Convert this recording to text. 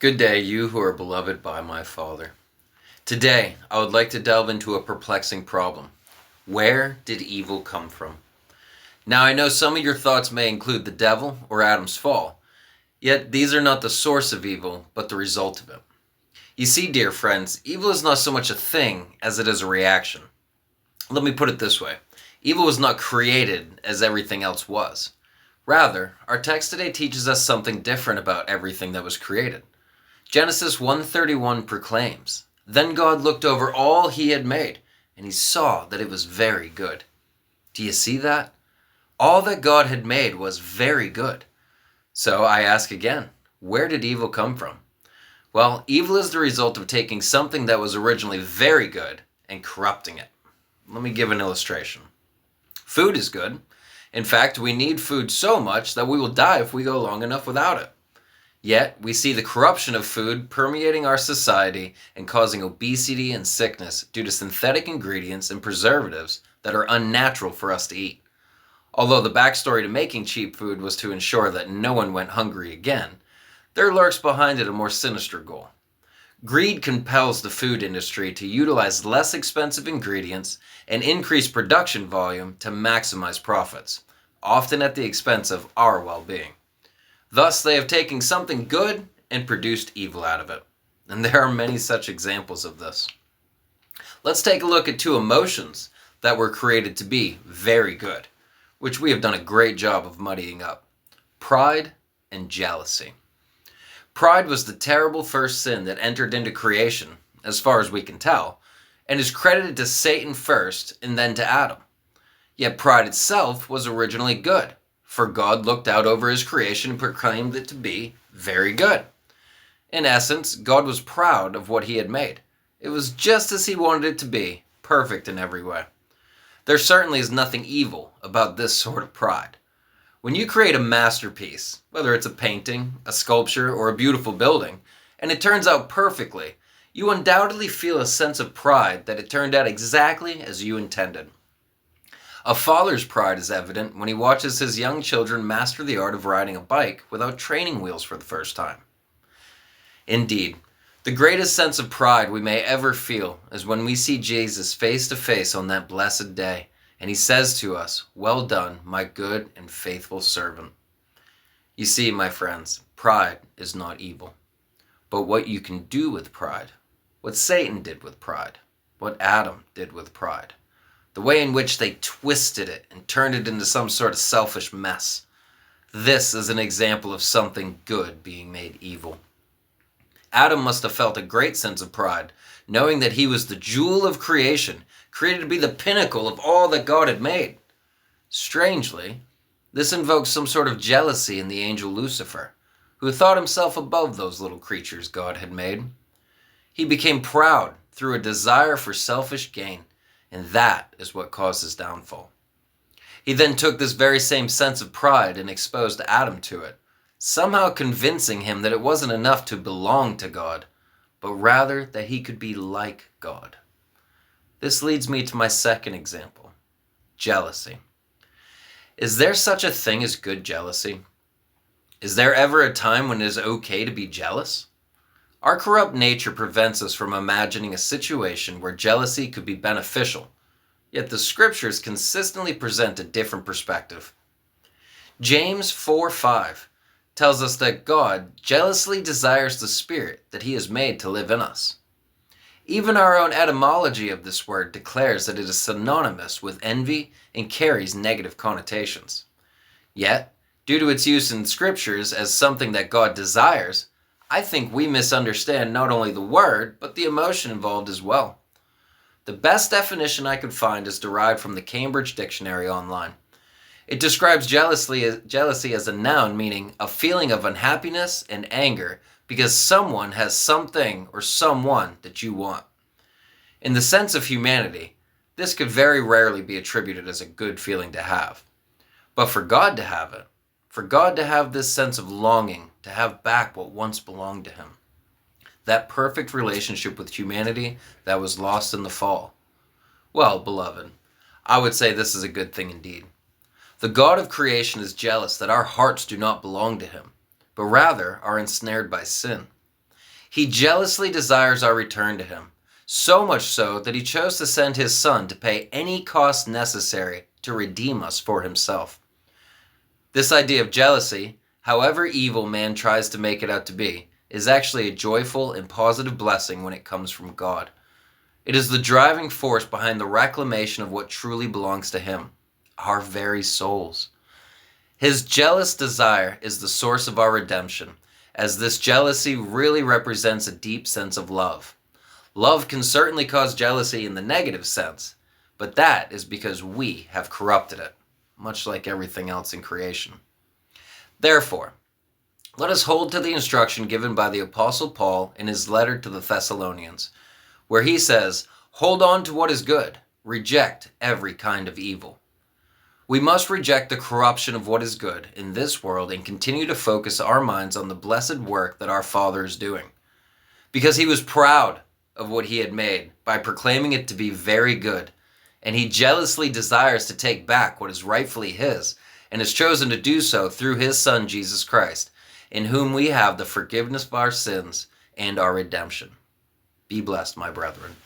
Good day, you who are beloved by my Father. Today, I would like to delve into a perplexing problem. Where did evil come from? Now, I know some of your thoughts may include the devil or Adam's fall, yet these are not the source of evil, but the result of it. You see, dear friends, evil is not so much a thing as it is a reaction. Let me put it this way. Evil was not created as everything else was. Rather, our text today teaches us something different about everything that was created. Genesis 1:31 proclaims, "Then God looked over all he had made, and he saw that it was very good." Do you see that? All that God had made was very good. So I ask again, where did evil come from? Well, evil is the result of taking something that was originally very good and corrupting it. Let me give an illustration. Food is good. In fact, we need food so much that we will die if we go long enough without it. Yet, we see the corruption of food permeating our society and causing obesity and sickness due to synthetic ingredients and preservatives that are unnatural for us to eat. Although the backstory to making cheap food was to ensure that no one went hungry again, there lurks behind it a more sinister goal. Greed compels the food industry to utilize less expensive ingredients and increase production volume to maximize profits, often at the expense of our well-being. Thus, they have taken something good and produced evil out of it. And there are many such examples of this. Let's take a look at two emotions that were created to be very good, which we have done a great job of muddying up. Pride and jealousy. Pride was the terrible first sin that entered into creation, as far as we can tell, and is credited to Satan first and then to Adam. Yet pride itself was originally good, for God looked out over his creation and proclaimed it to be very good. In essence, God was proud of what he had made. It was just as he wanted it to be, perfect in every way. There certainly is nothing evil about this sort of pride. When you create a masterpiece, whether it's a painting, a sculpture, or a beautiful building, and it turns out perfectly, you undoubtedly feel a sense of pride that it turned out exactly as you intended. A father's pride is evident when he watches his young children master the art of riding a bike without training wheels for the first time. Indeed, the greatest sense of pride we may ever feel is when we see Jesus face to face on that blessed day, and he says to us, "Well done, my good and faithful servant." You see, my friends, pride is not evil. But what you can do with pride, what Satan did with pride, what Adam did with pride, the way in which they twisted it and turned it into some sort of selfish mess. This is an example of something good being made evil. Adam must have felt a great sense of pride, knowing that he was the jewel of creation, created to be the pinnacle of all that God had made. Strangely, this invokes some sort of jealousy in the angel Lucifer, who thought himself above those little creatures God had made. He became proud through a desire for selfish gain, and that is what caused his downfall. He then took this very same sense of pride and exposed Adam to it, somehow convincing him that it wasn't enough to belong to God, but rather that he could be like God. This leads me to my second example, jealousy. Is there such a thing as good jealousy? Is there ever a time when it is okay to be jealous? Our corrupt nature prevents us from imagining a situation where jealousy could be beneficial, yet the scriptures consistently present a different perspective. James 4:5 tells us that God jealously desires the Spirit that he has made to live in us. Even our own etymology of this word declares that it is synonymous with envy and carries negative connotations. Yet, due to its use in scriptures as something that God desires, I think we misunderstand not only the word, but the emotion involved as well. The best definition I could find is derived from the Cambridge Dictionary online. It describes jealousy as a noun meaning a feeling of unhappiness and anger because someone has something or someone that you want. In the sense of humanity, this could very rarely be attributed as a good feeling to have. But for God to have it, for God to have this sense of longing to have back what once belonged to him, that perfect relationship with humanity that was lost in the fall. Well, beloved, I would say this is a good thing indeed. The God of creation is jealous that our hearts do not belong to him, but rather are ensnared by sin. He jealously desires our return to him, so much so that he chose to send his Son to pay any cost necessary to redeem us for himself. This idea of jealousy, however evil man tries to make it out to be, is actually a joyful and positive blessing when it comes from God. It is the driving force behind the reclamation of what truly belongs to him, our very souls. His jealous desire is the source of our redemption, as this jealousy really represents a deep sense of love. Love can certainly cause jealousy in the negative sense, but that is because we have corrupted it, much like everything else in creation. Therefore, let us hold to the instruction given by the Apostle Paul in his letter to the Thessalonians, where he says, "Hold on to what is good, reject every kind of evil." We must reject the corruption of what is good in this world and continue to focus our minds on the blessed work that our Father is doing. Because he was proud of what he had made by proclaiming it to be very good, and he jealously desires to take back what is rightfully his, and has chosen to do so through his Son Jesus Christ, in whom we have the forgiveness of our sins and our redemption. Be blessed, my brethren.